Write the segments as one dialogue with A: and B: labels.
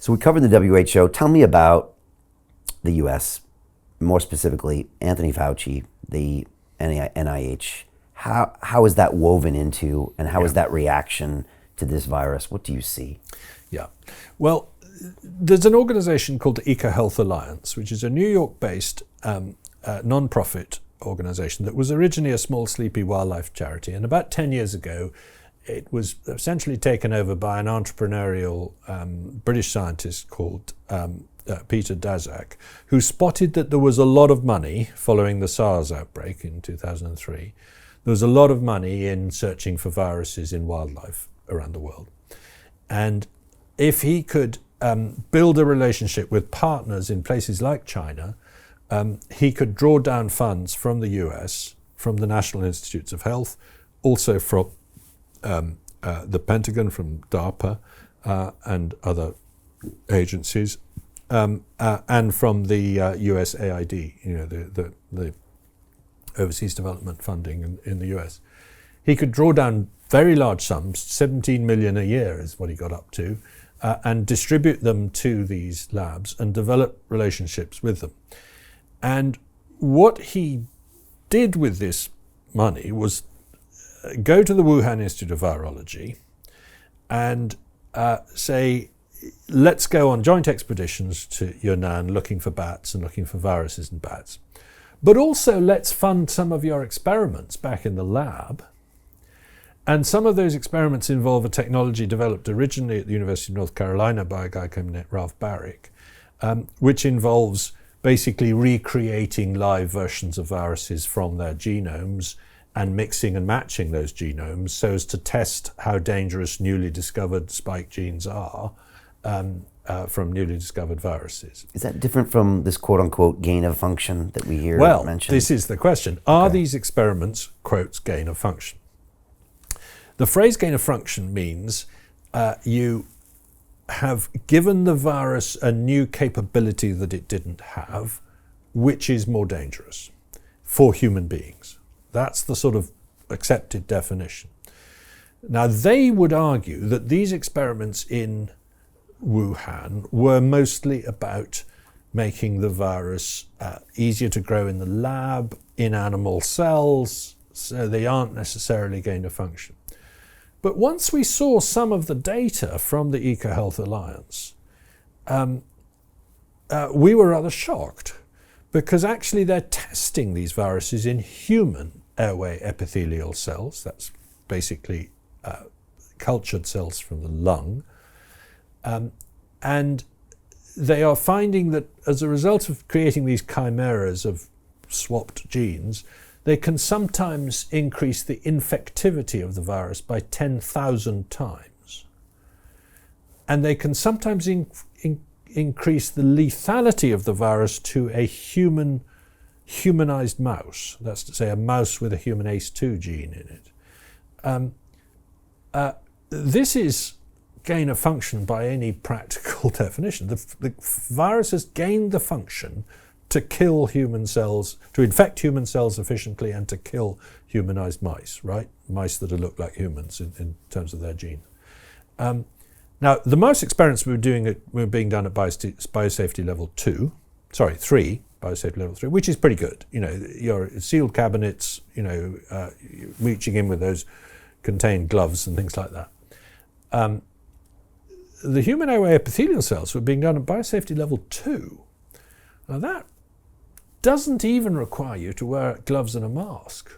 A: So we covered the WHO. Tell me about the U.S., more specifically Anthony Fauci, the NIH. How is that woven into, and how is that reaction to this virus? What do you see?
B: Yeah. Well, there's an organization called the EcoHealth Alliance, which is a New York-based non-profit organization that was originally a small, sleepy wildlife charity. And about 10 years ago, it was essentially taken over by an entrepreneurial British scientist called Peter Daszak, who spotted that there was a lot of money following the SARS outbreak in 2003. There was a lot of money in searching for viruses in wildlife around the world. And if he could build a relationship with partners in places like China, he could draw down funds from the US, from the National Institutes of Health, also from the Pentagon, from DARPA and other agencies, and from the USAID, the Overseas Development Funding in the US. He could draw down very large sums, 17 million a year is what he got up to, and distribute them to these labs and develop relationships with them. And what he did with this money was go to the Wuhan Institute of Virology and say, let's go on joint expeditions to Yunnan looking for bats and looking for viruses in bats. But also let's fund some of your experiments back in the lab. And some of those experiments involve a technology developed originally at the University of North Carolina by a guy named Ralph Barrick, which involves basically recreating live versions of viruses from their genomes and mixing and matching those genomes so as to test how dangerous newly discovered spike genes are from newly discovered viruses.
A: Is that different from this quote-unquote gain of function that we hear mentioned?
B: Well, this is the question. Are these experiments, quotes, gain of function? The phrase gain of function means you have given the virus a new capability that it didn't have, which is more dangerous for human beings. That's the sort of accepted definition. Now, they would argue that these experiments in Wuhan were mostly about making the virus easier to grow in the lab, in animal cells, so they aren't necessarily gain of function. But once we saw some of the data from the EcoHealth Alliance, we were rather shocked, because actually they're testing these viruses in human airway epithelial cells. That's basically cultured cells from the lung. And they are finding that as a result of creating these chimeras of swapped genes, they can sometimes increase the infectivity of the virus by 10,000 times. And they can sometimes increase the lethality of the virus to a humanized mouse. That's to say, a mouse with a human ACE2 gene in it. This is gain of function by any practical definition. The virus has gained the function to kill human cells, to infect human cells efficiently and to kill humanized mice, right? Mice that look like humans in terms of their gene. Now, the mouse experiments were being done at biosafety level 3, biosafety level 3, which is pretty good. You know, your sealed cabinets, reaching in with those contained gloves and things like that. The human airway epithelial cells were being done at biosafety level 2. Now that doesn't even require you to wear gloves and a mask.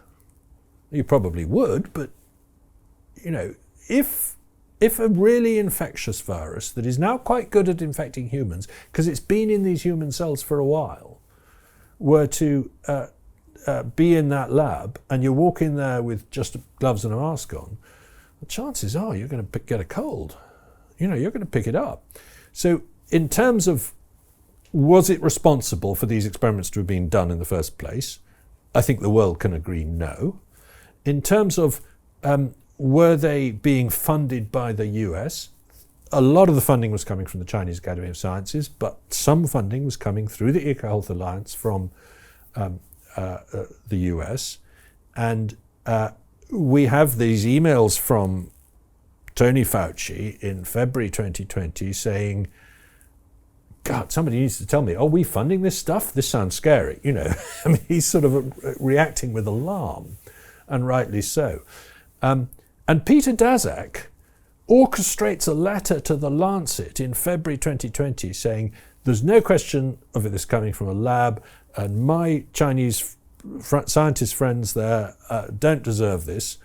B: You probably would, but if a really infectious virus that is now quite good at infecting humans, because it's been in these human cells for a while, were to be in that lab and you walk in there with just gloves and a mask on, the chances are you're going to get a cold. You're going to pick it up. So in terms of, was it responsible for these experiments to have been done in the first place? I think the world can agree no. In terms of, were they being funded by the US? A lot of the funding was coming from the Chinese Academy of Sciences, but some funding was coming through the EcoHealth Alliance from the US. And we have these emails from Tony Fauci in February 2020 saying, God, somebody needs to tell me, are we funding this stuff? This sounds scary, you know. I mean, he's sort of reacting with alarm, and rightly so. And Peter Daszak orchestrates a letter to the Lancet in February 2020 saying, there's no question of this coming from a lab, and my Chinese scientist friends there don't deserve this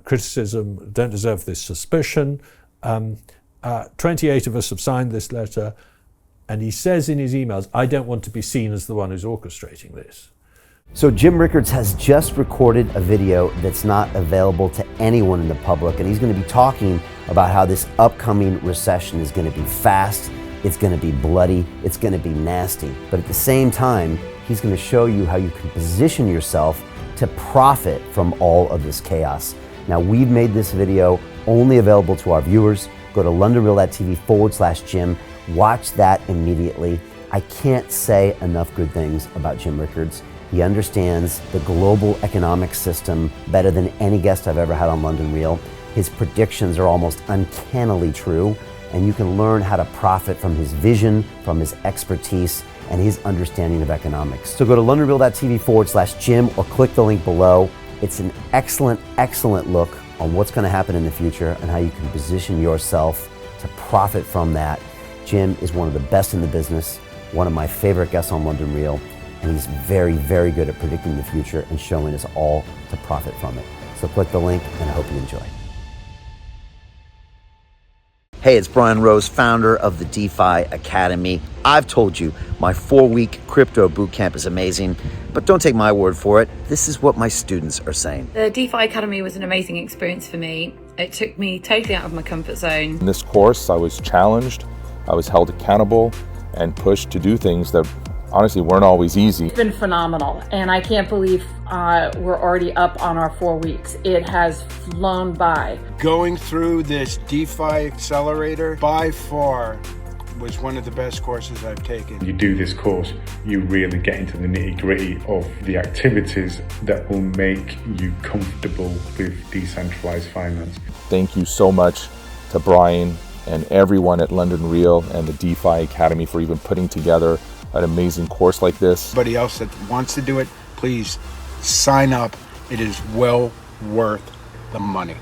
B: criticism, don't deserve this suspicion. 28 of us have signed this letter, and he says in his emails, I don't want to be seen as the one who's orchestrating this.
A: So Jim Rickards has just recorded a video that's not available to anyone in the public, and he's going to be talking about how this upcoming recession is going to be fast, it's going to be bloody, it's going to be nasty. But at the same time, he's going to show you how you can position yourself to profit from all of this chaos. Now, we've made this video only available to our viewers. Go to londonreal.tv/Jim. Watch that immediately. I can't say enough good things about Jim Rickards. He understands the global economic system better than any guest I've ever had on London Real. His predictions are almost uncannily true, and you can learn how to profit from his vision, from his expertise, and his understanding of economics. So go to londonreal.tv/Jim or click the link below. It's an excellent, excellent look on what's going to happen in the future and how you can position yourself to profit from that. Jim is one of the best in the business, one of my favorite guests on London Real, and he's very, very good at predicting the future and showing us all to profit from it. So click the link, and I hope you enjoy. Hey, it's Brian Rose, founder of the DeFi Academy. I've told you my 4-week crypto bootcamp is amazing, but don't take my word for it. This is what my students are saying.
C: The DeFi Academy was an amazing experience for me. It took me totally out of my comfort zone.
D: In this course, I was challenged, I was held accountable, and pushed to do things that honestly weren't always easy.
E: It's been phenomenal, and I can't believe we're already up on our 4 weeks. It has flown by.
F: Going through this DeFi accelerator by far was one of the best courses I've taken.
G: You do this course, you really get into the nitty-gritty of the activities that will make you comfortable with decentralized finance.
D: Thank you so much to Brian and everyone at London Real and the DeFi Academy for even putting together an amazing course like this.
F: Anybody else that wants to do it, please sign up. It is well worth the money.